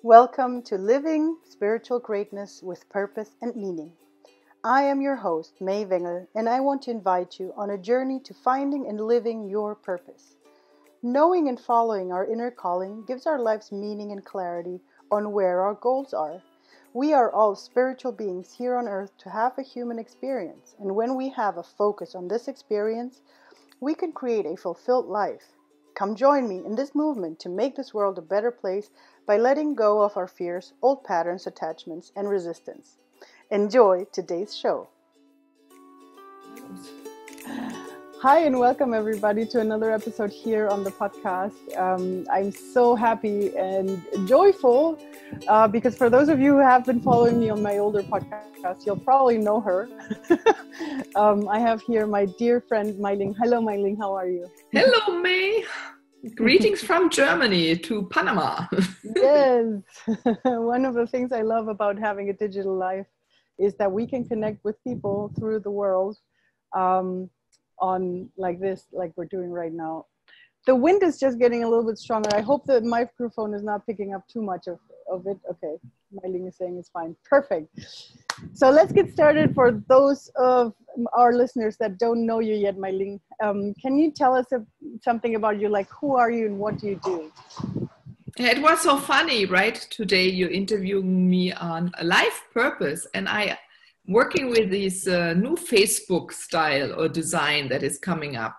Welcome to Living Spiritual Greatness with Purpose and Meaning. I am your host, Meiwengel, and I want to invite you on a journey to finding and living your purpose. Knowing and following our inner calling gives our lives meaning and clarity on where our goals are. We are all spiritual beings here on earth to have a human experience, and when we have a focus on this experience, we can create a fulfilled life. Come join me in this movement to make this world a better place by letting go of our fears, old patterns, attachments, and resistance. Enjoy today's show. Hi and welcome everybody to another episode here on the podcast. I'm so happy and joyful because for those of you who have been following me on my older podcast, you'll probably know her. I have here my dear friend Meilin. Hello Meilin, how are you? Hello May. Greetings from Germany to Panama. Yes. One of the things I love about having a digital life is that we can connect with people through the world on like this, like we're doing right now. The wind is just getting a little bit stronger. I hope the microphone is not picking up too much of it. Okay, Meilin is saying it's fine. Perfect. So let's get started. For those of our listeners that don't know you yet, Meilin, can you tell us something about you? Like, who are you and what do you do? It was so funny, right? Today you're interviewing me on a life purpose, and I working with this new Facebook style or design that is coming up.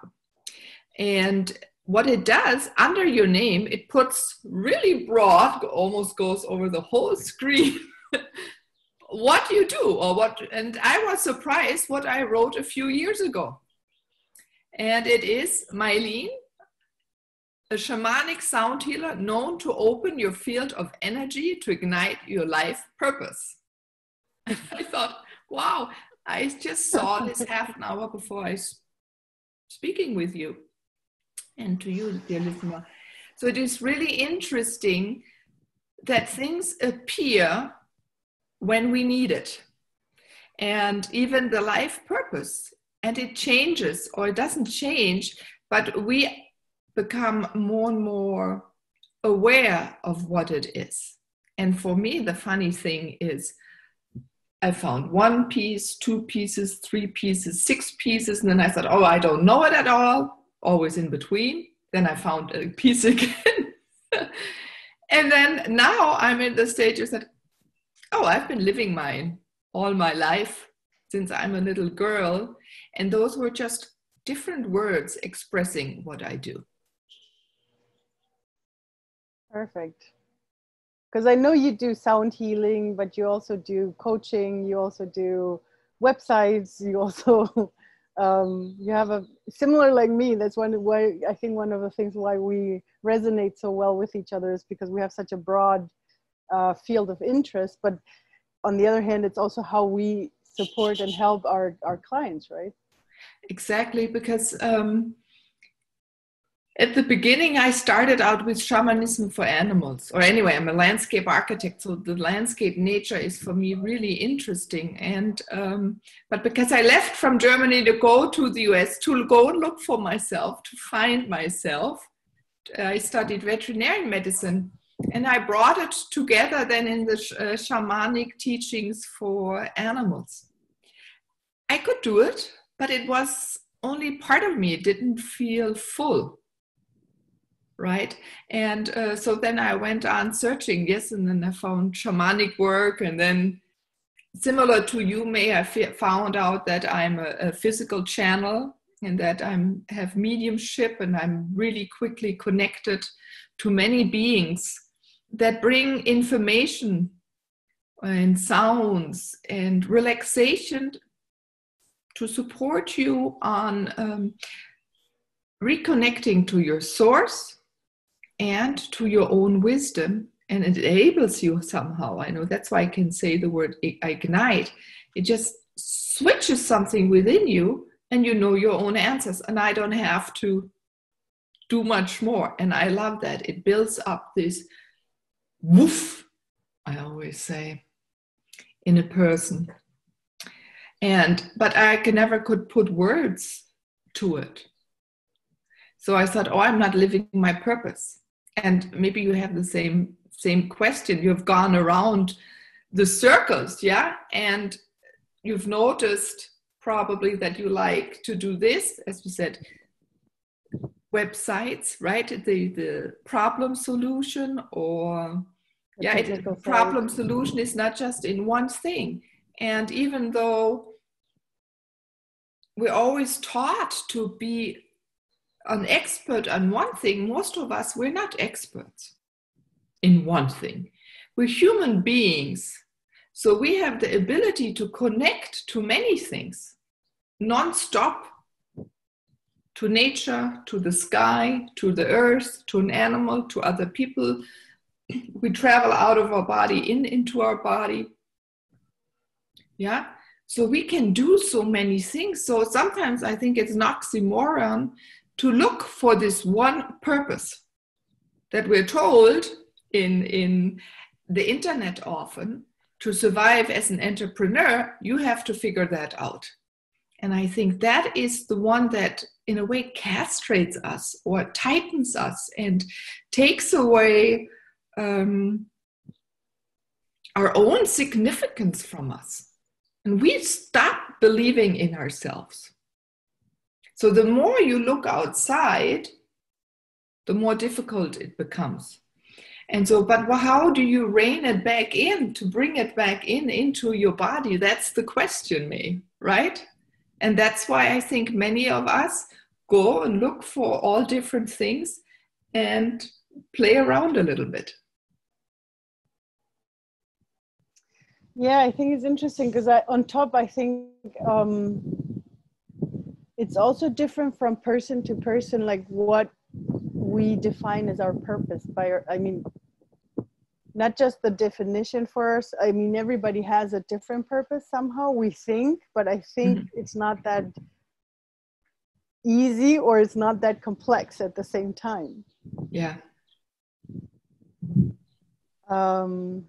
And what it does, under your name, it puts really broad, almost goes over the whole screen, what you do or what. And I was surprised what I wrote a few years ago. And it is Meilin, a shamanic sound healer known to open your field of energy to ignite your life purpose. I thought, wow, I just saw this half an hour before I was speaking with you and to you, dear listener. So it is really interesting that things appear when we need it. And even the life purpose, and it changes or it doesn't change, but we become more and more aware of what it is. And for me, the funny thing is I found one piece, two pieces, three pieces, six pieces, and then I thought, oh, I don't know it at all, always in between. Then I found a piece again. And then now I'm in the stages that, oh, I've been living mine all my life since I'm a little girl. And those were just different words expressing what I do. Perfect. Because I know you do sound healing, but you also do coaching, you also do websites, you also, you have a similar like me. That's why I think one of the things why we resonate so well with each other is because we have such a broad field of interest. But on the other hand, it's also how we support and help our clients, right? Exactly, because at the beginning, I started out with shamanism for animals. Or anyway, I'm a landscape architect, so the landscape nature is for me really interesting. And but because I left from Germany to go to the US, to go look for myself, to find myself, I studied veterinary medicine. And I brought it together then in the shamanic teachings for animals. I could do it, but it was only part of me. It didn't feel full. Right. And so then I went on searching, yes, and then I found shamanic work. And then similar to you, May, I found out that I'm a physical channel and that I have mediumship and I'm really quickly connected to many beings that bring information and sounds and relaxation to support you on reconnecting to your source and to your own wisdom, and it enables you somehow. I know that's why I can say the word ignite. It just switches something within you and you know your own answers, and I don't have to do much more. And I love that. It builds up this woof, I always say, in a person. But I never could put words to it. So I thought, oh, I'm not living my purpose. And maybe you have the same same question. You've gone around the circles, yeah? And you've noticed probably that you like to do this, as we said, websites, right? The problem solution, or problem solution is not just in one thing. And even though we're always taught to be an expert on one thing, most of us, we're not experts in one thing. We're human beings. So we have the ability to connect to many things, non-stop, to nature, to the sky, to the earth, to an animal, to other people. We travel out of our body, into our body. Yeah. So we can do so many things. So sometimes I think it's an oxymoron to look for this one purpose that we're told in the internet often. To survive as an entrepreneur, you have to figure that out. And I think that is the one that in a way castrates us or tightens us and takes away our own significance from us. And we stop believing in ourselves. So the more you look outside, the more difficult it becomes. And so, but how do you rein it back in, to bring it back into your body? That's the question, May, right? And that's why I think many of us go and look for all different things and play around a little bit. Yeah, I think it's interesting because I think it's also different from person to person, like what we define as our purpose not just the definition for us. I mean, everybody has a different purpose somehow, we think, but I think it's not that easy, or it's not that complex at the same time. Yeah. And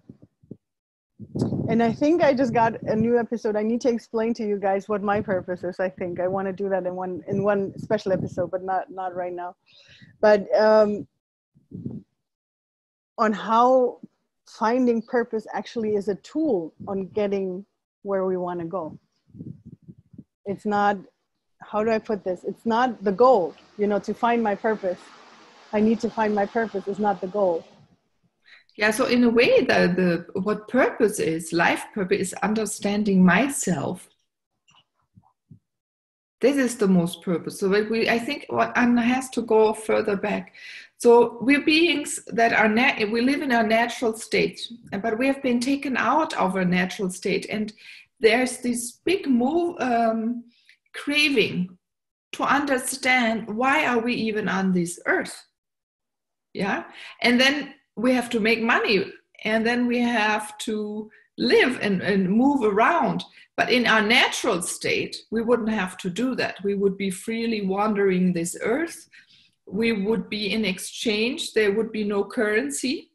I think I just got a new episode. I need to explain to you guys what my purpose is. I think I want to do that in one special episode, but not right now. But on how finding purpose actually is a tool on getting where we want to go. It's not, how do I put this? It's not the goal, to find my purpose. I need to find my purpose is not the goal. Yeah, so in a way, what purpose is, life purpose, is understanding myself. This is the most purpose. So I think what Anna has to go further back. So we're beings that we live in our natural state, but we have been taken out of our natural state. And there's this big craving to understand, why are we even on this earth? Yeah. And then we have to make money, and then we have to live and move around. But in our natural state, we wouldn't have to do that. We would be freely wandering this earth. We would be in exchange. There would be no currency,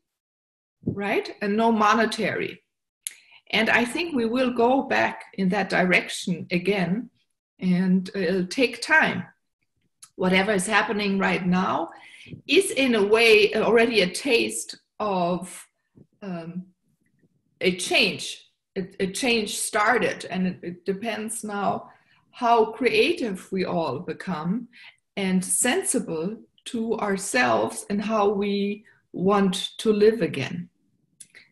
right? And no monetary. And I think we will go back in that direction again, and it'll take time. Whatever is happening right now is in a way already a taste of a change. A change started, and it depends now how creative we all become and sensible to ourselves and how we want to live again.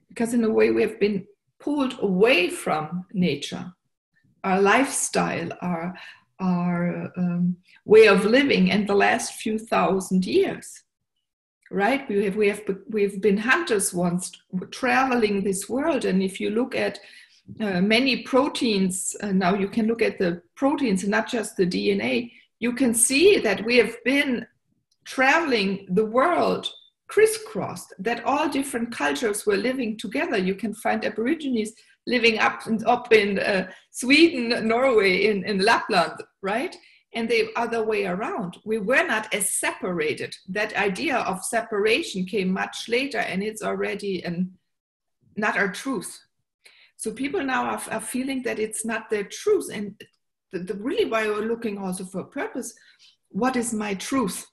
Because in a way we have been pulled away from nature, our lifestyle, our way of living in the last few thousand years, right? We've been hunters once, traveling this world. And if you look at many proteins, now you can look at the proteins, not just the DNA, you can see that we have been traveling the world crisscrossed, that all different cultures were living together. You can find Aborigines living up in Sweden, Norway, in Lapland, right? And the other way around. We were not as separated. That idea of separation came much later, and it's already not our truth. So people now are feeling that it's not their truth. And really why we're looking also for purpose, what is my truth?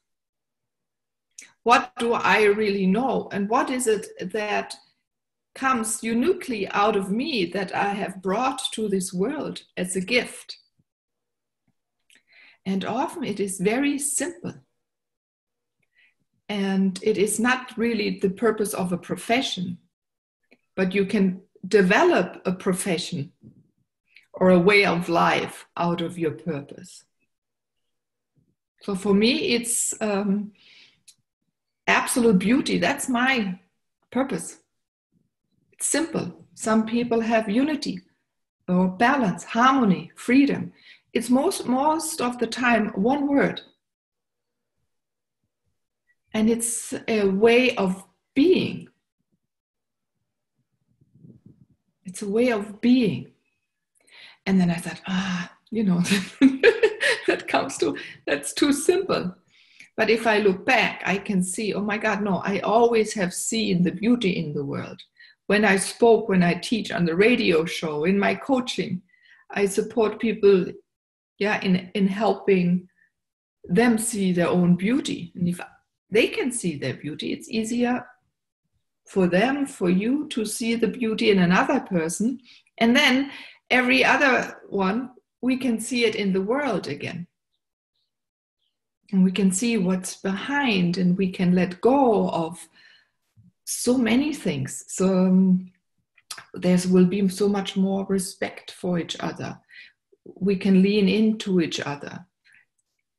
what do I really know? And what is it that comes uniquely out of me that I have brought to this world as a gift? And often it is very simple. And it is not really the purpose of a profession, but you can develop a profession or a way of life out of your purpose. So for me, it's absolute beauty. That's my purpose. It's simple. Some people have unity or balance, harmony, freedom. It's most of the time one word. And it's a way of being. It's a way of being. And then I thought, that's too simple. But if I look back, I can see, oh my God, no, I always have seen the beauty in the world. When I spoke, when I teach on the radio show, in my coaching, I support people, in helping them see their own beauty. And if they can see their beauty, it's easier for them, for you to see the beauty in another person. And then every other one, we can see it in the world again. And we can see what's behind, and we can let go of so many things. So there will be so much more respect for each other. We can lean into each other.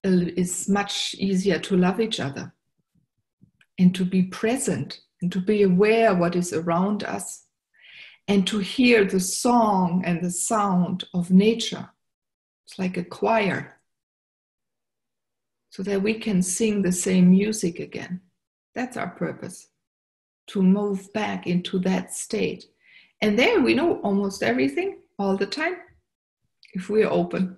It's much easier to love each other and to be present and to be aware of what is around us and to hear the song and the sound of nature. It's like a choir, so that we can sing the same music again. That's our purpose, to move back into that state. And there we know almost everything all the time, if we're open.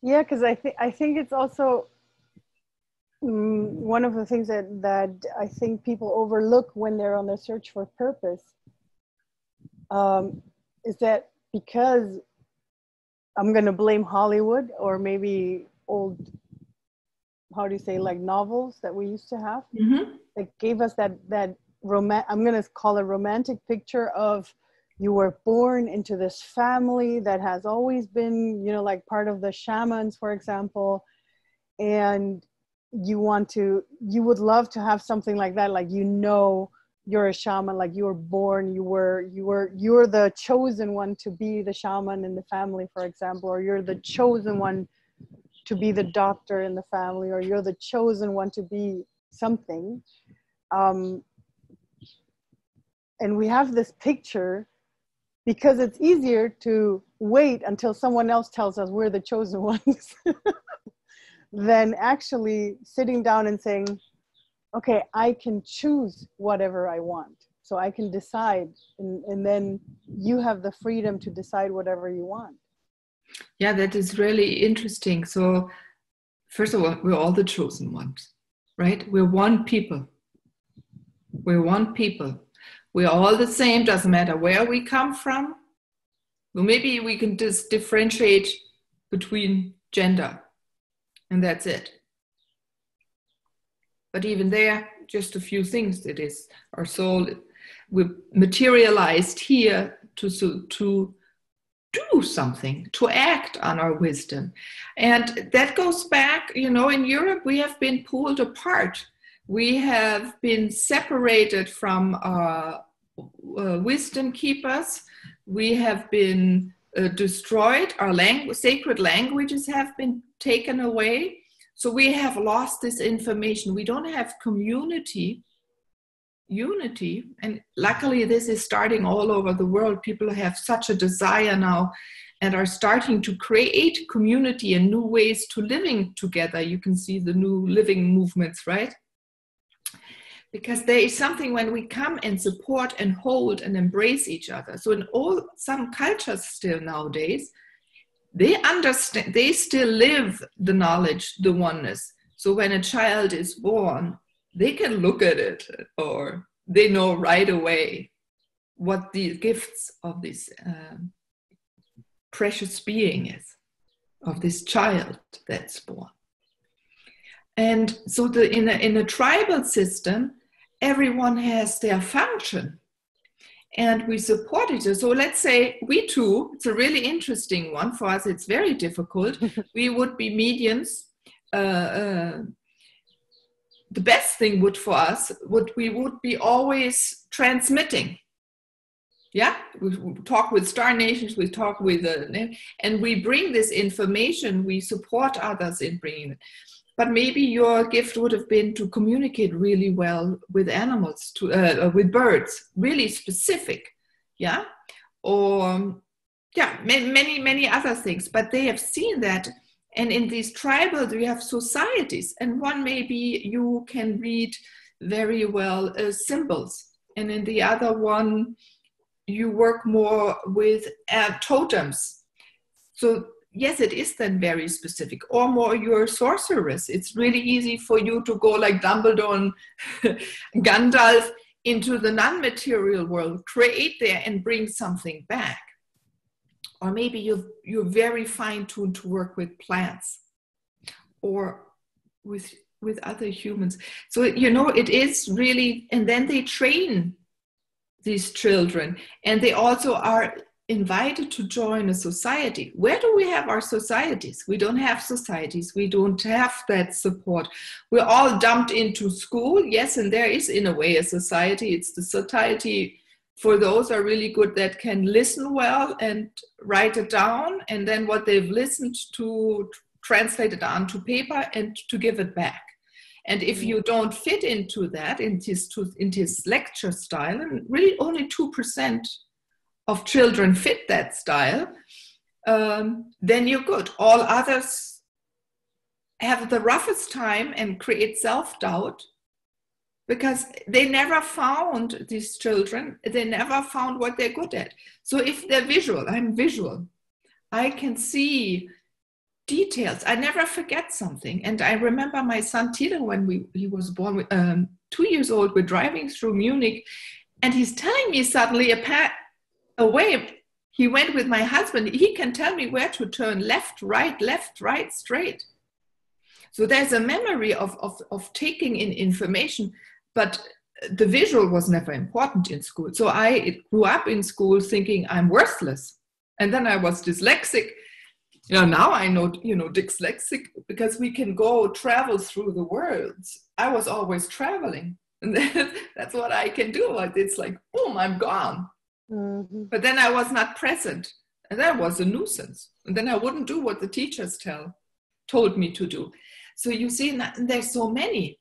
Yeah, because I think it's also one of the things that I think people overlook when they're on their search for purpose is that, because I'm going to blame Hollywood or maybe old, how do you say, like novels that we used to have, that gave us that I'm going to call it romantic picture of, you were born into this family that has always been, like part of the shamans, for example, and you would love to have something like that, like, you're a shaman, like you were born, you're the chosen one to be the shaman in the family, for example, or you're the chosen one to be the doctor in the family, or you're the chosen one to be something. And we have this picture because it's easier to wait until someone else tells us we're the chosen ones than actually sitting down and saying, okay, I can choose whatever I want. So I can decide, and then you have the freedom to decide whatever you want. Yeah, that is really interesting. So first of all, we're all the chosen ones, right? We're one people. We're one people. We're all the same, doesn't matter where we come from. Well, maybe we can just differentiate between gender, and that's it. But even there, just a few things. It is our soul. We're materialized here to do something, to act on our wisdom. And that goes back, in Europe, we have been pulled apart. We have been separated from our wisdom keepers. We have been destroyed. Our sacred languages have been taken away. So we have lost this information. We don't have unity. And luckily this is starting all over the world. People have such a desire now and are starting to create community and new ways to living together. You can see the new living movements, right? Because there is something when we come and support and hold and embrace each other. So in some cultures still nowadays, they understand, they still live the knowledge, the oneness. So when a child is born, they can look at it, or they know right away what the gifts of this precious being is. of this child that's born. And so in a tribal system, everyone has their function and we support each other. So let's say we two, it's a really interesting one for us, it's very difficult. We would be mediums. The best thing would for us, we would be always transmitting. Yeah, we talk with star nations, we talk with, and we bring this information, we support others in bringing it. But maybe your gift would have been to communicate really well with animals, with birds, really specific, yeah? Or, yeah, many other things. But they have seen that. And in these tribals, we have societies. And one, maybe you can read very well symbols. And in the other one, you work more with totems. So yes, it is then very specific. Or more you're a sorceress. It's really easy for you to go like Dumbledore and Gandalf into the non-material world, create there and bring something back. Or maybe you're very fine-tuned to work with plants or with other humans. So, you know, it is really, and then they train these children, and they also are invited to join a society. Where do we have our societies? We don't have societies. We don't have that support. We're all dumped into school. Yes, and there is in a way a society. It's the society for those are really good that can listen well and write it down, and then what they've listened to translate it onto paper and to give it back. And if you don't fit into that, in his lecture style, and really only 2% of children fit that style, then you're good. All others have the roughest time and create self-doubt because they never found, these children, they never found what they're good at. So if they're visual, I'm visual. I can see details. I never forget something. And I remember my son Tilo, when he was born, 2 years old, we're driving through Munich, and he's telling me suddenly away. He went with my husband. He can tell me where to turn, left, right, straight. So there's a memory of taking in information, but the visual was never important in school. So I grew up in school thinking I'm worthless. And then I was dyslexic. You know, now I know, dyslexic because we can travel through the world. I was always traveling. And that's what I can do. It's like, boom, I'm gone. Mm-hmm. But then I was not present. And that was a nuisance. And then I wouldn't do what the teachers told me to do. So you see, there's so many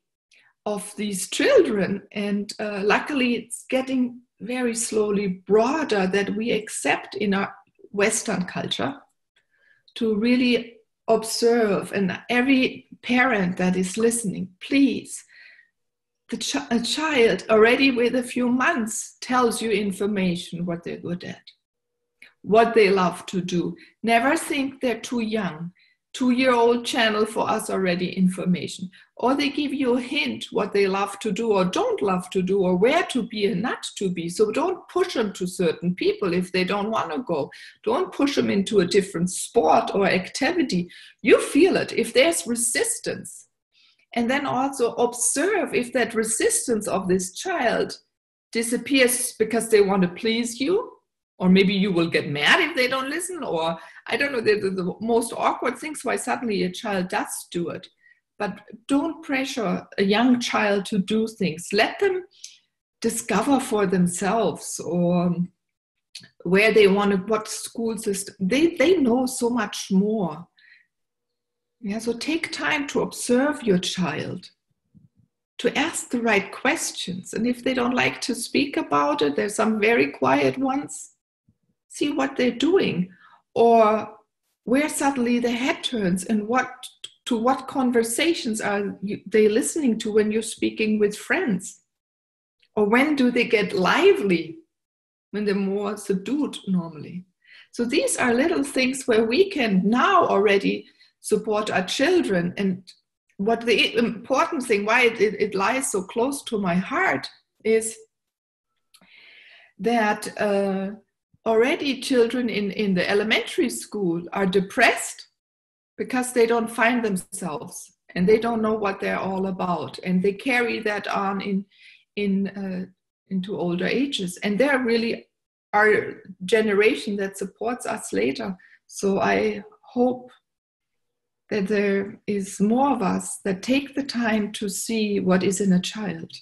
of these children. And luckily, it's getting very slowly broader that we accept in our Western culture to really observe. And every parent that is listening, please, a child already with a few months tells you information, what they're good at, what they love to do. Never think they're too young. 2-year-old channel for us already information. Or they give you a hint what they love to do or don't love to do, or where to be and not to be. So don't push them to certain people if they don't want to go. Don't push them into a different sport or activity. You feel it if there's resistance. And then also observe if that resistance of this child disappears because they want to please you, or maybe you will get mad if they don't listen, or I don't know, the most awkward things why suddenly a child does do it. But don't pressure a young child to do things. Let them discover for themselves, or where they want to, what school system. They know so much more. Yeah, so take time to observe your child, to ask the right questions. And if they don't like to speak about it, there's some very quiet ones. See what they're doing, or where suddenly the head turns, and what conversations are they listening to when you're speaking with friends, or when do they get lively, when they're more subdued normally. So these are little things where we can now already support our children. And what the important thing, why it lies so close to my heart, is that already children in the elementary school are depressed because they don't find themselves and they don't know what they're all about, and they carry that on into older ages, and they're really our generation that supports us later. So I hope that there is more of us that take the time to see what is in a child,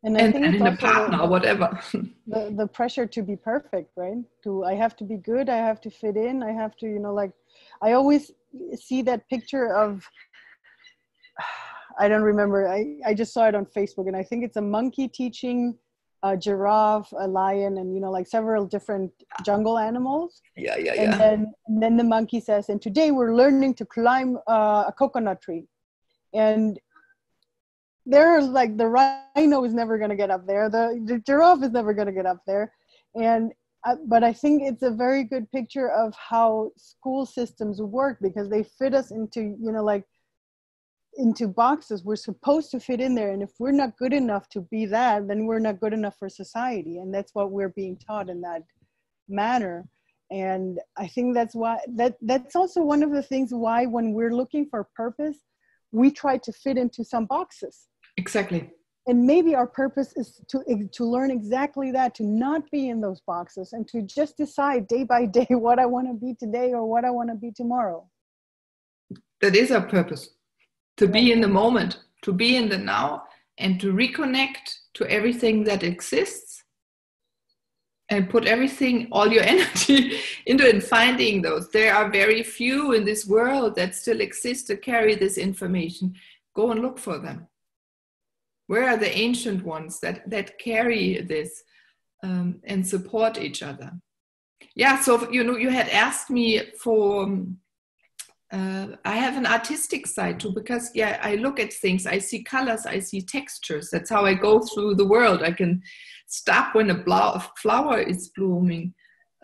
and I think and it's in a also partner or whatever. the pressure to be perfect, right? I have to be good, I have to fit in, I have to, like, I always see that picture of, I don't remember, I just saw it on Facebook, and I think it's a monkey teaching a giraffe, a lion, and like several different jungle animals. Yeah. And then the monkey says, and today we're learning to climb a coconut tree. And they're like, the rhino is never going to get up there. The giraffe is never going to get up there. But I think it's a very good picture of how school systems work, because they fit us into, into boxes. We're supposed to fit in there. And if we're not good enough to be that, then we're not good enough for society. And that's what we're being taught in that manner. And I think that's why, that's also one of the things why when we're looking for purpose, we try to fit into some boxes. Exactly. And maybe our purpose is to learn exactly that, to not be in those boxes, and to just decide day by day what I want to be today or what I want to be tomorrow. That is our purpose. To be in the moment, to be in the now, and to reconnect to everything that exists, and put everything, all your energy into it, finding those. There are very few in this world that still exist to carry this information. Go and look for them. Where are the ancient ones that carry this and support each other? Yeah, so you had asked me for, I have an artistic side too, because I look at things, I see colors, I see textures. That's how I go through the world. I can stop when a flower is blooming.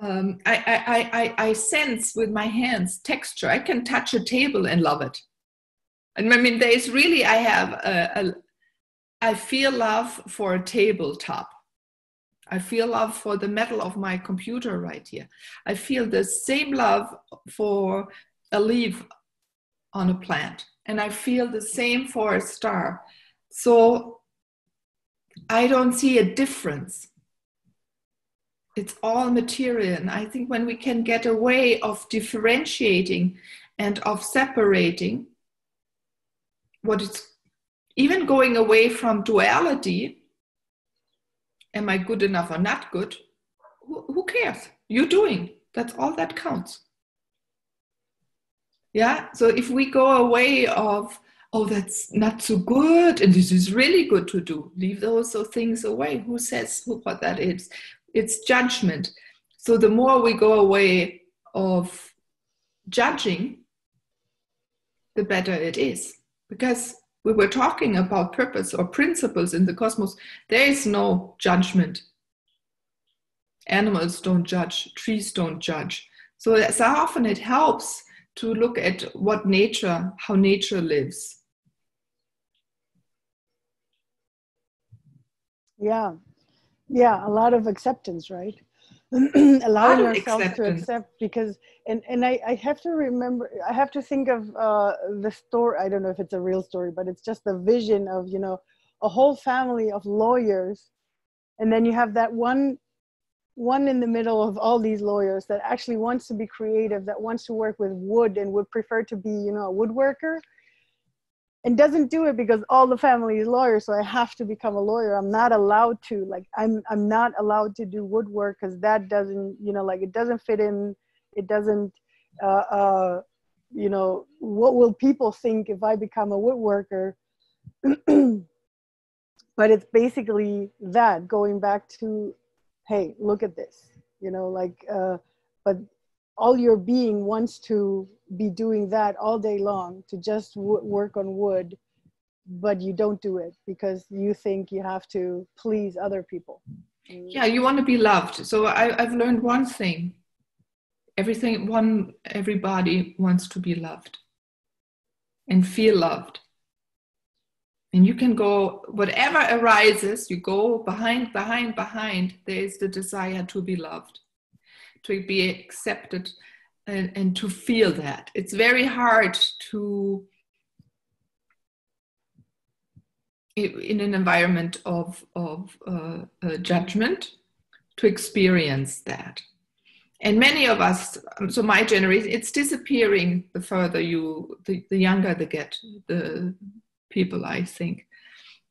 I sense with my hands texture. I can touch a table and love it. And I mean, there's really, I feel love for a tabletop. I feel love for the metal of my computer right here. I feel the same love for a leaf on a plant. And I feel the same for a star. So I don't see a difference. It's all material. And I think when we can get a way of differentiating and of separating, what it's even going away from duality, am I good enough or not good? Who cares? You're doing. That's all that counts. Yeah. So if we go away of, oh, that's not so good, and this is really good to do, leave those things away. Who says what that is? It's judgment. So the more we go away of judging, the better it is. Because we were talking about purpose or principles in the cosmos. There is no judgment. Animals don't judge. Trees don't judge. So often it helps to look at how nature lives. Yeah. Yeah, a lot of acceptance, right? Allowing ourselves to accept, because and I have to remember, I have to think of the story. I don't know if it's a real story, but it's just the vision of a whole family of lawyers, and then you have that one in the middle of all these lawyers that actually wants to be creative, that wants to work with wood and would prefer to be a woodworker, and doesn't do it because all the family is lawyers, so I have to become a lawyer. I'm not allowed to, I'm not allowed to do woodwork because that doesn't, it doesn't fit in. It doesn't, what will people think if I become a woodworker? But it's basically that, going back to, hey, look at this, but all your being wants to be doing that all day long, to just work on wood, but you don't do it because you think you have to please other people. Yeah, you want to be loved. So I've learned one thing. Everybody wants to be loved and feel loved. And you can go, whatever arises, you go behind. There is the desire to be loved, to be accepted, and to feel that. It's very hard to, in an environment of judgment, to experience that. And many of us, so my generation, it's disappearing the further the younger they get, the people, I think.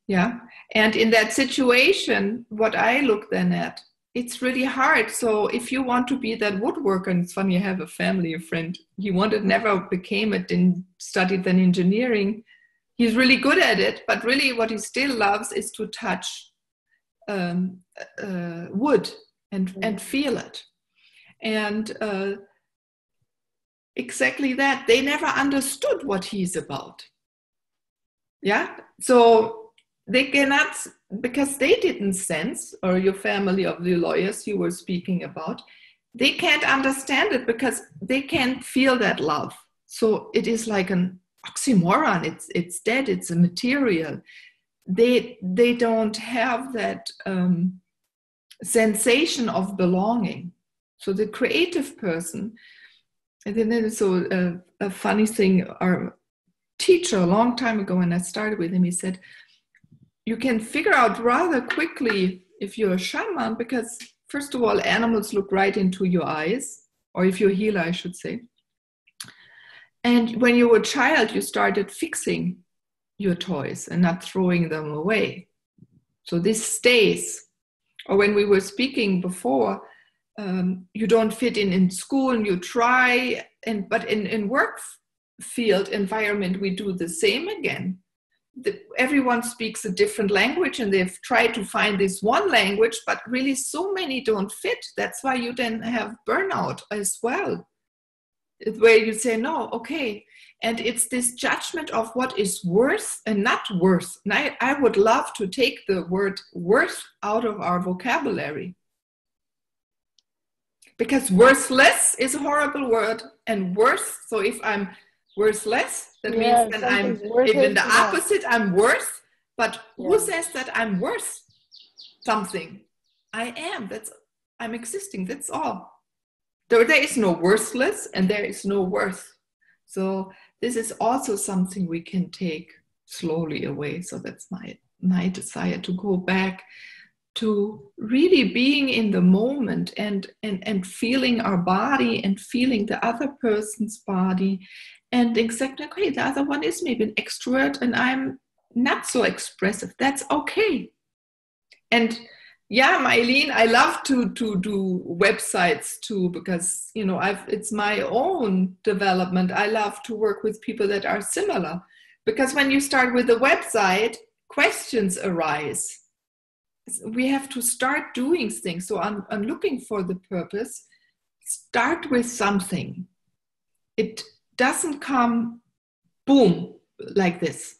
Yeah. And in that situation, what I look then at, it's really hard. So if you want to be that woodworker, and it's funny, I have a family, a friend, he never became it, and studied then engineering. He's really good at it, but really what he still loves is to touch wood and feel it. And exactly that, they never understood what he's about. Yeah, so they cannot, because they didn't sense, or your family of the lawyers you were speaking about, they can't understand it because they can't feel that love. So it is like an oxymoron. It's dead. It's a material. They don't have that sensation of belonging. So the creative person, and then there's so a funny thing. Our teacher a long time ago, when I started with him, he said, you can figure out rather quickly if you're a shaman, because first of all, animals look right into your eyes, or if you're a healer, I should say. And when you were a child, you started fixing your toys and not throwing them away. So this stays. Or when we were speaking before, you don't fit in school and you try, but in work field environment, we do the same again. Everyone speaks a different language and they've tried to find this one language, but really so many don't fit. That's why you then have burnout as well, where you say, no, okay. And it's this judgment of what is worth and not worth. And I would love to take the word worth out of our vocabulary. Because worthless is a horrible word, and worth, so if I'm worthless, that means that I'm, even the opposite, I'm worth. But who says that I'm worth something? I am, I'm existing, that's all. There is no worthless and there is no worth. So this is also something we can take slowly away. So that's my desire, to go back to really being in the moment and feeling our body and feeling the other person's body, and exactly, okay, the other one is maybe an extrovert and I'm not so expressive. That's okay. And yeah, Meilin, I love to do websites too, because it's my own development. I love to work with people that are similar, because when you start with a website, questions arise. We have to start doing things. So I'm looking for the purpose. Start with something. It doesn't come boom like this.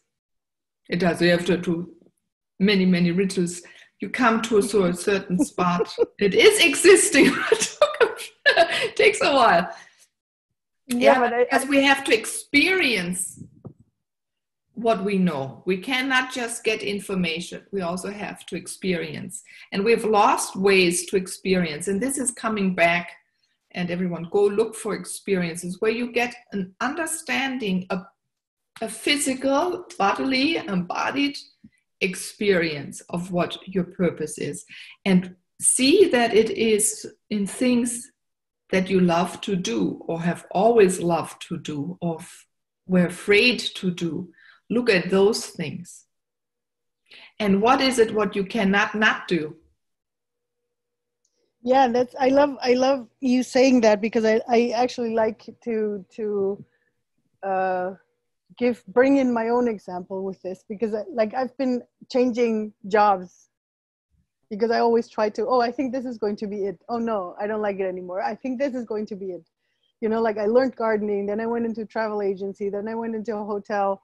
It does. You have to do many, many rituals. You come to a certain spot. It is existing. It takes a while. Yeah, but because we have to experience what we know. We cannot just get information. We also have to experience. And we've lost ways to experience. And this is coming back. And everyone, go look for experiences where you get an understanding, a physical, bodily, embodied experience of what your purpose is. And see that it is in things that you love to do, or have always loved to do, or were afraid to do. Look at those things. And what is it what you cannot not do? Yeah, I love you saying that, because I actually like to bring in my own example with this, because I've been changing jobs because I always try to, I think this is going to be it. Oh no, I don't like it anymore. I think this is going to be it. I learned gardening, then I went into travel agency, then I went into a hotel.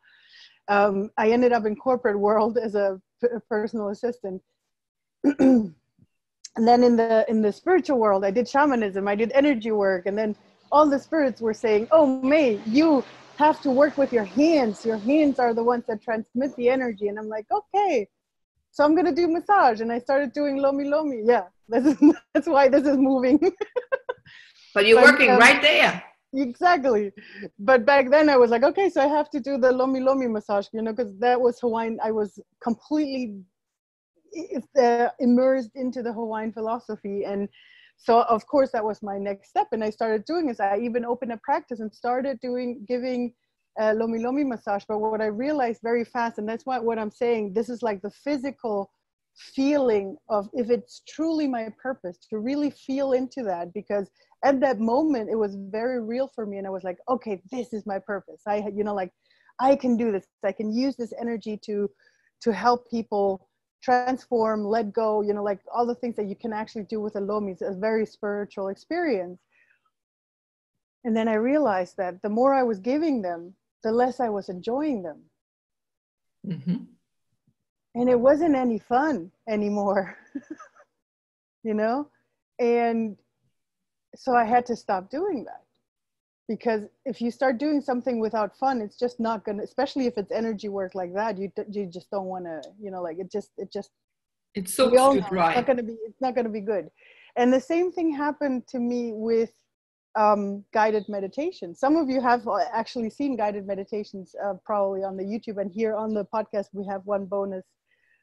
I ended up in corporate world as a personal assistant. And then in the spiritual world, I did shamanism, I did energy work, and then all the spirits were saying, oh, May, you have to work with your hands. Your hands are the ones that transmit the energy. And I'm like, okay, so I'm going to do massage. And I started doing lomi lomi. Yeah, that's why this is moving. But you're working right there. Exactly. But back then I was like, okay, so I have to do the lomi lomi massage, you know, because that was Hawaiian. I was completely immersed into the Hawaiian philosophy. And so of course that was my next step. And I started doing this. I even opened a practice and started giving lomi lomi massage. But what I realized very fast, and that's what I'm saying, this is like the physical feeling of if it's truly my purpose, to really feel into that, because at that moment it was very real for me. And I was like, okay, this is my purpose. You know, like I can do this. I can use this energy to help people transform, let go, you know, like all the things that you can actually do with a lomi. It's a very spiritual experience. And then I realized that the more I was giving them, the less I was enjoying them. Mm-hmm. And it wasn't any fun anymore, you know? And so I had to stop doing that, because if you start doing something without fun, it's just not going to, especially if it's energy work like that, you just don't want to, you know, like it soaks you dry. It's not going to be good. And the same thing happened to me with guided meditation. Some of you have actually seen guided meditations probably on the YouTube, and here on the podcast we have one bonus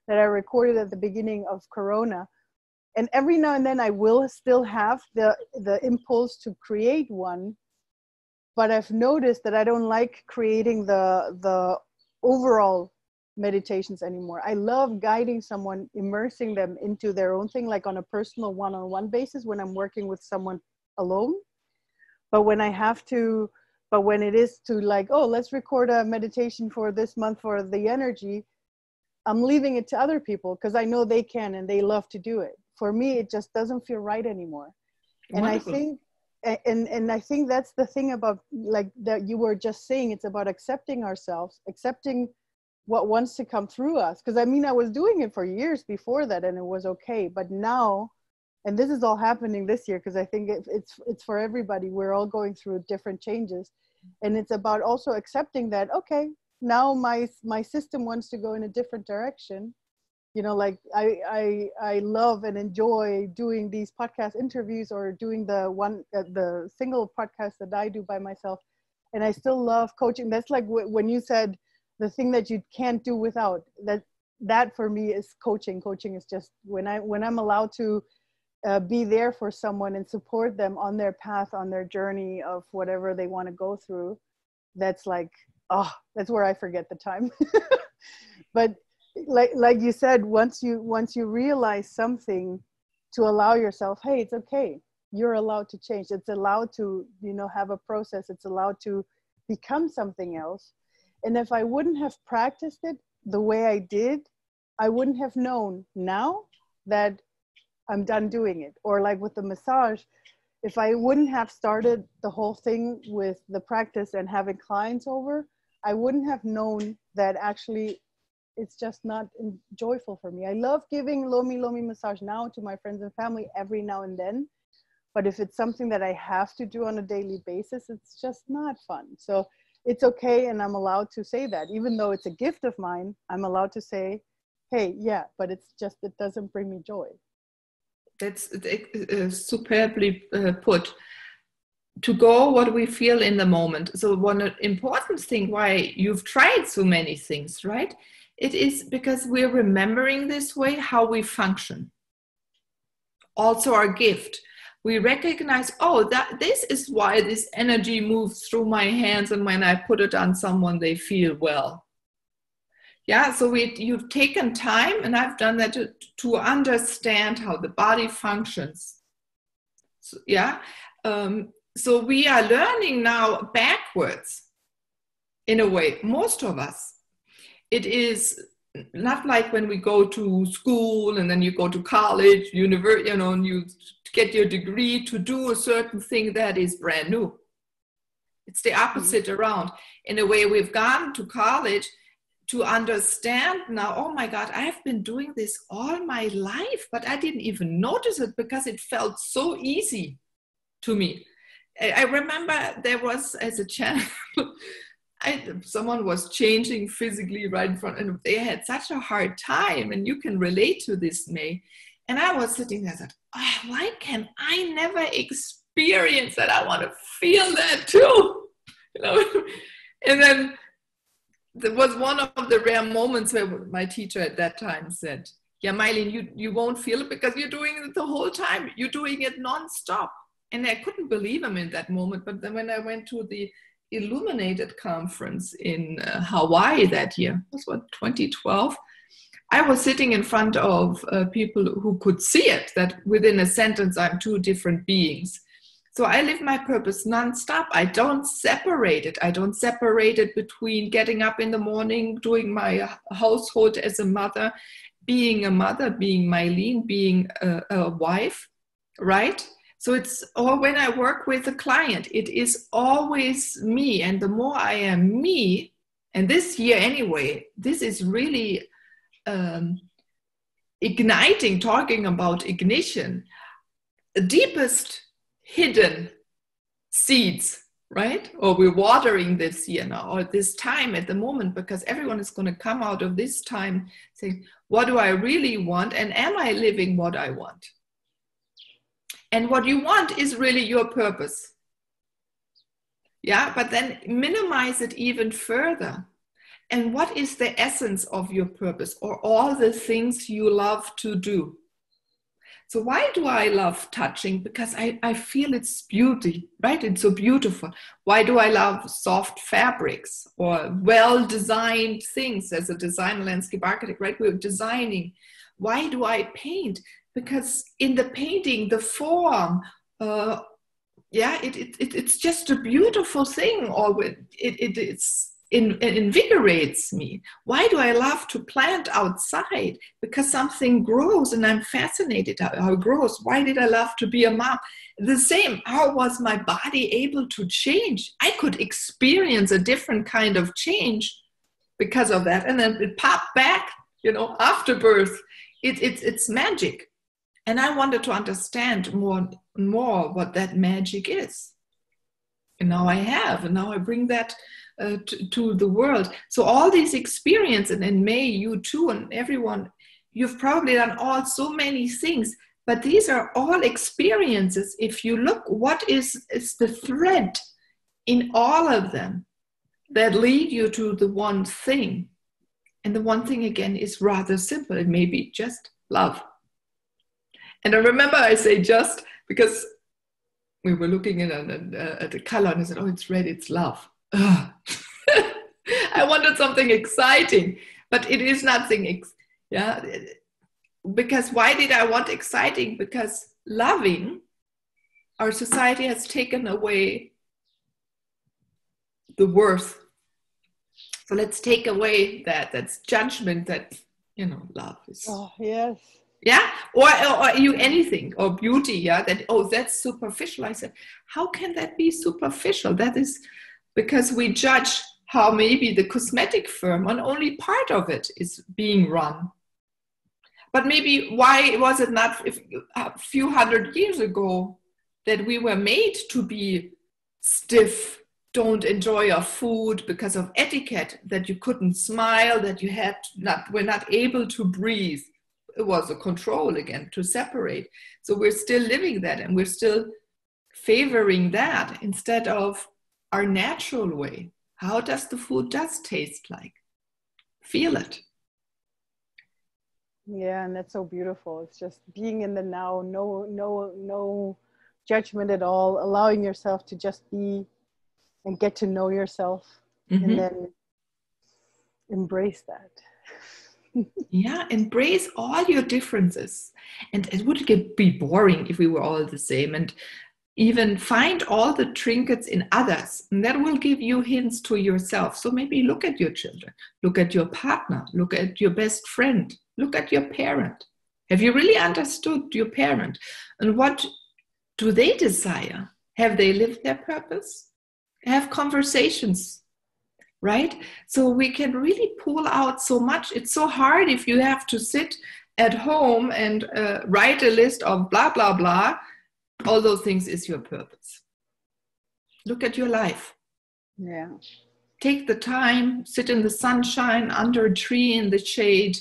that I recorded at the beginning of Corona. And every now and then I will still have the impulse to create one, but I've noticed that I don't like creating the overall meditations anymore. I love guiding someone, immersing them into their own thing, like on a personal one-on-one basis when I'm working with someone alone. But when it is to like, oh, let's record a meditation for this month for the energy, I'm leaving it to other people because I know they can and they love to do it. For me, it just doesn't feel right anymore. And Wonderful. I think that's the thing about, like, that you were just saying, it's about accepting ourselves, accepting what wants to come through us. Because I mean, I was doing it for years before that and it was okay. But now, and this is all happening this year, because I think it's for everybody. We're all going through different changes. And it's about also accepting that, okay, now my system wants to go in a different direction. You know, like I love and enjoy doing these podcast interviews or doing the single podcast that I do by myself. And I still love coaching. That's like when you said the thing that you can't do without, that for me is coaching. Coaching is just when I'm allowed to be there for someone and support them on their path, on their journey of whatever they want to go through. That's like, oh, that's where I forget the time. But like you said, once you realize something, to allow yourself, hey, it's okay. You're allowed to change. It's allowed to, you know, have a process. It's allowed to become something else. And if I wouldn't have practiced it the way I did, I wouldn't have known now that I'm done doing it. Or like with the massage, if I wouldn't have started the whole thing with the practice and having clients over, I wouldn't have known that actually it's just not joyful for me. I love giving lomi lomi massage now to my friends and family every now and then. But if it's something that I have to do on a daily basis, it's just not fun. So it's okay. And I'm allowed to say that, even though it's a gift of mine, I'm allowed to say, hey, yeah, but it doesn't bring me joy. That's superbly put. To go what we feel in the moment. So one important thing why you've tried so many things, right? It is because we're remembering this way how we function. Also our gift. We recognize, oh, this is why this energy moves through my hands, and when I put it on someone, they feel well. Yeah, so you've taken time, and I've done that to understand how the body functions. So, yeah. So we are learning now backwards, in a way, most of us. It is not like when we go to school and then you go to college, university, you know, and you get your degree to do a certain thing that is brand new. It's the opposite around. In a way, we've gone to college to understand now, oh my God, I've been doing this all my life, but I didn't even notice it because it felt so easy to me. I remember there was, as a channel, someone was changing physically right in front, and they had such a hard time, and you can relate to this, May. And I was sitting there and thought, oh, why can I never experience that. I want to feel that too. You know? And then there was one of the rare moments where my teacher at that time said, yeah, Meilin, you won't feel it because you're doing it the whole time. You're doing it nonstop. And I couldn't believe him in that moment. But then when I went to the Illuminated conference in Hawaii that year, it was what, 2012, I was sitting in front of people who could see it, that within a sentence I'm two different beings. So I live my purpose nonstop. I don't separate it. I don't separate it between getting up in the morning, doing my household as a mother, being Meilin, being a wife, right? So it's, or when I work with a client, it is always me. And the more I am me, and this year anyway, this is really igniting, talking about ignition, the deepest hidden seeds, right? Or we're watering this year now, or this time at the moment, because everyone is going to come out of this time saying, what do I really want? And am I living what I want? And what you want is really your purpose. Yeah, but then minimize it even further. And what is the essence of your purpose, or all the things you love to do? So why do I love touching? Because I feel its beauty, right? It's so beautiful. Why do I love soft fabrics or well-designed things as a designer, landscape architect, right? We're designing. Why do I paint? Because in the painting, the form, it's just a beautiful thing. It invigorates me. Why do I love to plant outside? Because something grows and I'm fascinated how it grows. Why did I love to be a mom? The same, how was my body able to change? I could experience a different kind of change because of that. And then it popped back, after birth. It's magic. And I wanted to understand more what that magic is. And now I have, and now I bring that to the world. So all these experiences, and May, you too, and everyone, you've probably done so many things, but these are all experiences. If you look, what is the thread in all of them that lead you to the one thing? And the one thing, again, is rather simple. It may be just love. And I remember I say just because we were looking at the color and I said, oh, it's red, it's love. I wanted something exciting, but it is nothing. Because why did I want exciting? Because loving, our society has taken away the worth. So let's take away that's judgment, that, love is. Oh, yes. Yeah, or you anything, or beauty, that's superficial. I said, how can that be superficial? That is because we judge how maybe the cosmetic firm, and only part of it is being run. But maybe why was it not a few hundred years ago that we were made to be stiff, don't enjoy our food because of etiquette, that you couldn't smile, that you were not able to breathe? It was a control again, to separate. So we're still living that, and we're still favoring that instead of our natural way. How does the food taste like? Feel it. Yeah, and that's so beautiful. It's just being in the now, no judgment at all, allowing yourself to just be and get to know yourself, and then embrace that. Yeah, embrace all your differences. And it would be boring if we were all the same. And even find all the trinkets in others. And that will give you hints to yourself. So maybe look at your children, look at your partner, look at your best friend, look at your parent. Have you really understood your parent? And what do they desire? Have they lived their purpose? Have conversations. Right? So we can really pull out so much. It's so hard if you have to sit at home and write a list of blah, blah, blah. All those things is your purpose. Look at your life. Yeah. Take the time, sit in the sunshine, under a tree in the shade.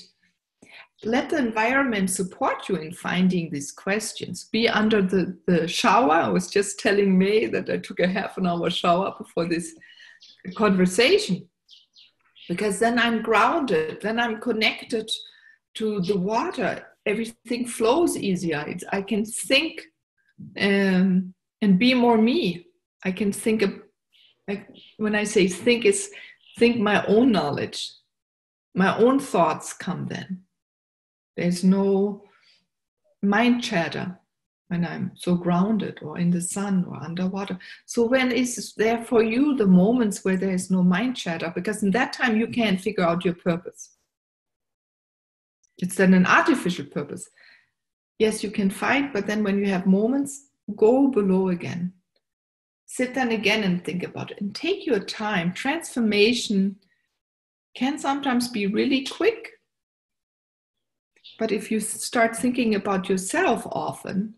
let the environment support you in finding these questions. Be under the shower. I was just telling May that I took a half an hour shower before this conversation, because then I'm grounded, then I'm connected to the water. Everything flows easier. I can think and be more me. I can think of, like, when I say think, is think my own knowledge. My own thoughts come then. There's no mind chatter when I'm so grounded or in the sun or underwater. So when is there for you the moments where there is no mind chatter? Because in that time you can't figure out your purpose. It's then an artificial purpose. Yes, you can find, but then when you have moments, go below again. Sit then again and think about it. And take your time. Transformation can sometimes be really quick. But if you start thinking about yourself often,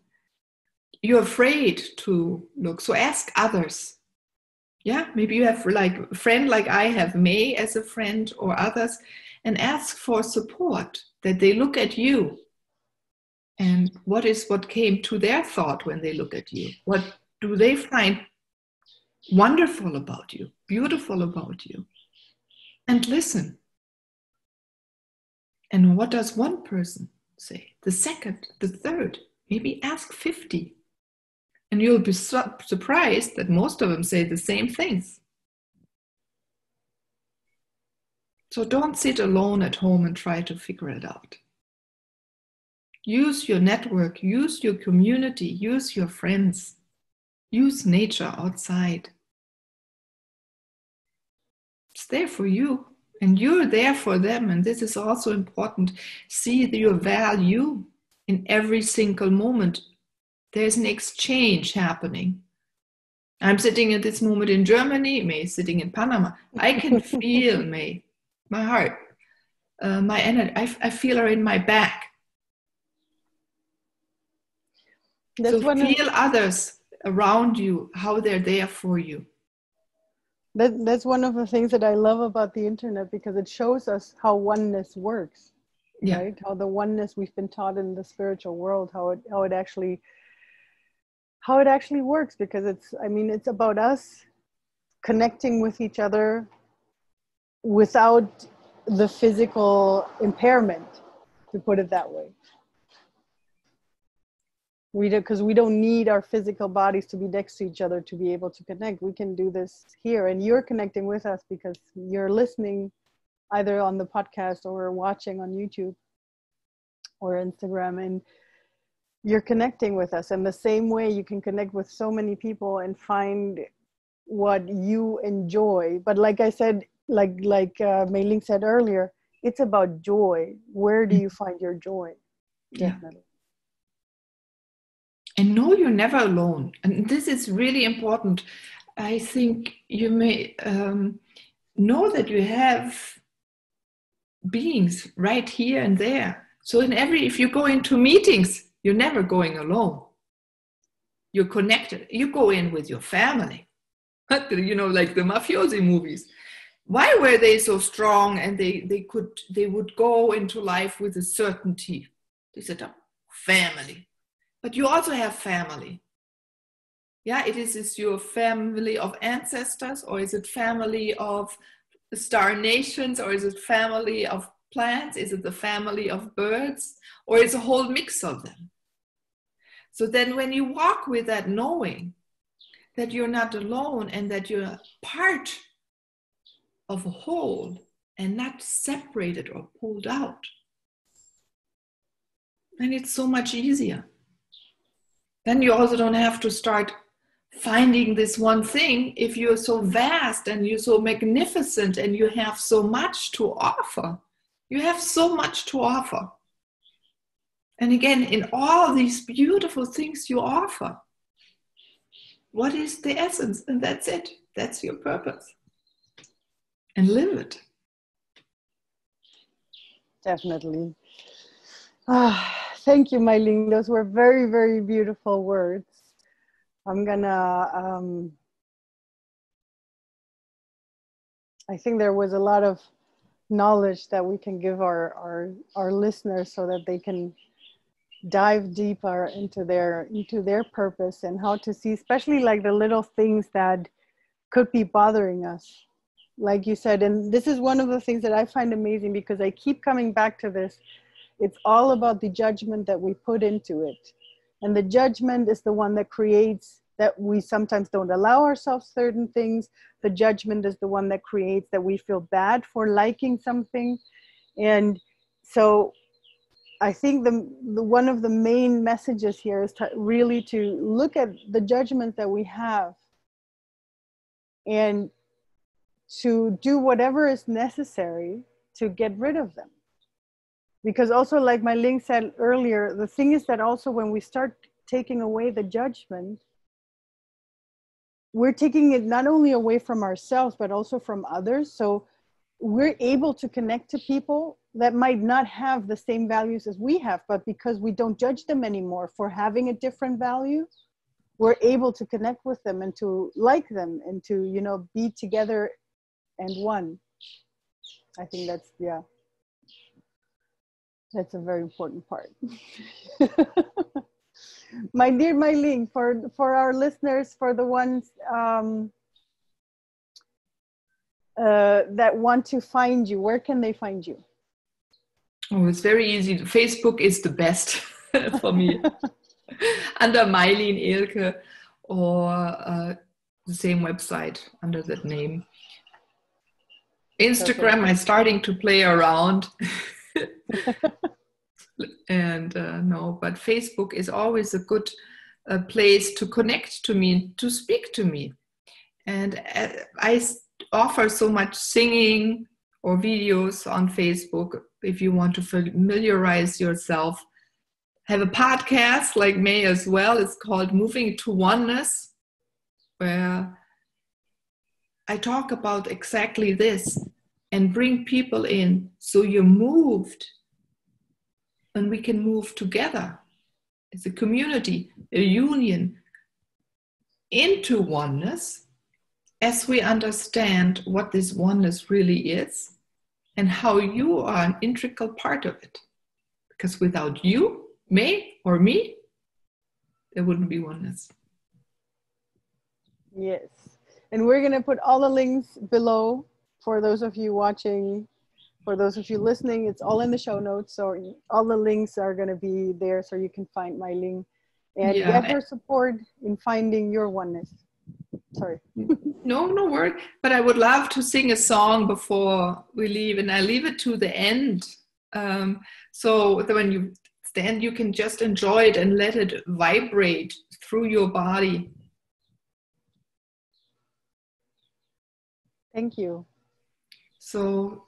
you're afraid to look. So ask others. Yeah, maybe you have like a friend like I have May as a friend or others, and ask for support, that they look at you. And what came to their thought when they look at you? What do they find wonderful about you, beautiful about you? And listen. And what does one person say? The second, the third, maybe ask 50. And you'll be surprised that most of them say the same things. So don't sit alone at home and try to figure it out. Use your network, use your community, use your friends, use nature outside. It's there for you, and you're there for them. And this is also important. See your value in every single moment. There's an exchange happening. I'm sitting at this moment in Germany, May is sitting in Panama. I can feel May, my heart, my energy. I feel her in my back. So feel others around you, how they're there for you. That's one of the things that I love about the internet, because it shows us how oneness works, yeah. Right? How the oneness we've been taught in the spiritual world, how it actually works, because it's about us connecting with each other without the physical impairment, to put it that way. Because we don't need our physical bodies to be next to each other to be able to connect. We can do this here, and you're connecting with us because you're listening either on the podcast or watching on YouTube or Instagram, and you're connecting with us. And the same way you can connect with so many people and find what you enjoy. But like I said, like Meilin said earlier, it's about joy. Where do you find your joy? Definitely. And know you're never alone. And this is really important. I think you may know that you have beings right here and there. So if you go into meetings, you're never going alone. You're connected. You go in with your family. Like the mafiosi movies. Why were they so strong, and they would go into life with a certainty? They said, oh, family. But you also have family. Yeah, is your family of ancestors, or is it family of star nations, or is it family of plants? Is it the family of birds, or is a whole mix of them? So then when you walk with that knowing that you're not alone and that you're part of a whole and not separated or pulled out, then it's so much easier. Then you also don't have to start finding this one thing if you're so vast and you're so magnificent and you have so much to offer. You have so much to offer. And again, in all these beautiful things you offer, what is the essence? And that's it. That's your purpose. And live it. Definitely. Thank you, Meilin. Those were very, very beautiful words. I'm gonna, I think there was a lot of knowledge that we can give our listeners so that they can dive deeper into their purpose and how to see, especially like the little things that could be bothering us, like you said. And this is one of the things that I find amazing, because I keep coming back to this. It's all about the judgment that we put into it. And the judgment is the one that creates that we sometimes don't allow ourselves certain things. The judgment is the one that creates that we feel bad for liking something. And so I think the one of the main messages here is to really to look at the judgment that we have and to do whatever is necessary to get rid of them. Because also, like Meilin said earlier, the thing is that also when we start taking away the judgment, we're taking it not only away from ourselves, but also from others. So we're able to connect to people that might not have the same values as we have, but because we don't judge them anymore for having a different value, we're able to connect with them and to like them and to, you know, be together and one. I think that's, yeah, that's a very important part. My dear Meilin, for our listeners, for the ones that want to find you, where can they find you? Oh, it's very easy. Facebook is the best for me. Under Meilin Ehlke, or the same website under that name. Instagram, I'm starting to play around. And no, but Facebook is always a good place to connect to me, to speak to me. And I offer so much singing or videos on Facebook if you want to familiarize yourself. Have a podcast like May as well. It's called Moving to Oneness, where I talk about exactly this and bring people in so you're moved and we can move together. It's a community, a union into oneness as we understand what this oneness really is and how you are an integral part of it. Because without you, May or me, there wouldn't be oneness. Yes. And we're going to put all the links below for those of you watching. For those of you listening, it's all in the show notes. So all the links are going to be there so you can find Meilin and get her support in finding your oneness. Sorry. No worry. But I would love to sing a song before we leave, and I leave it to the end. So that when you stand, you can just enjoy it and let it vibrate through your body. Thank you. So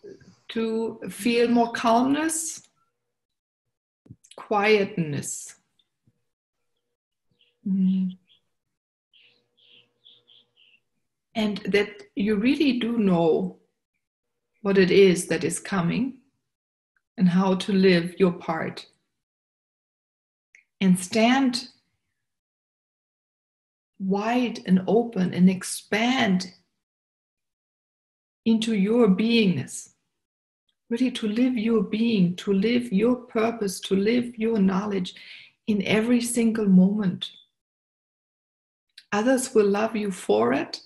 to feel more calmness, quietness. And that you really do know what it is that is coming and how to live your part. And stand wide and open and expand into your beingness. Really to live your being, to live your purpose, to live your knowledge in every single moment. Others will love you for it,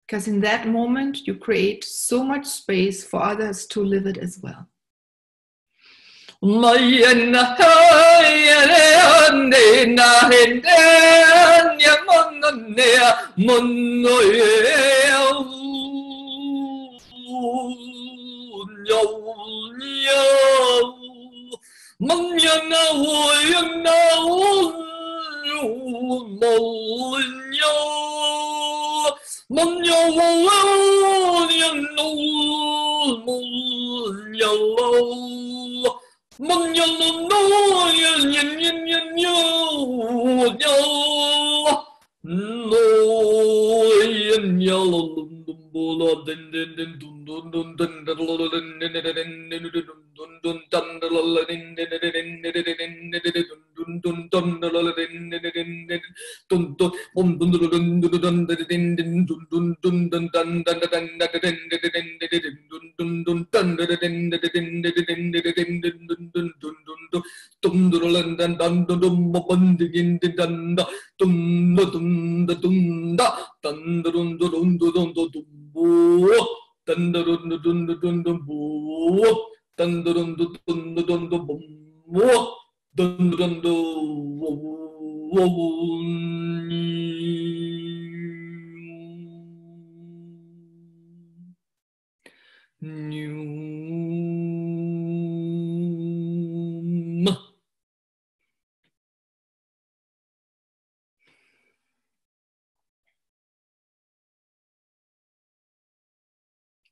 because in that moment you create so much space for others to live it as well.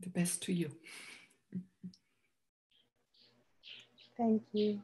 The best to you. Thank you.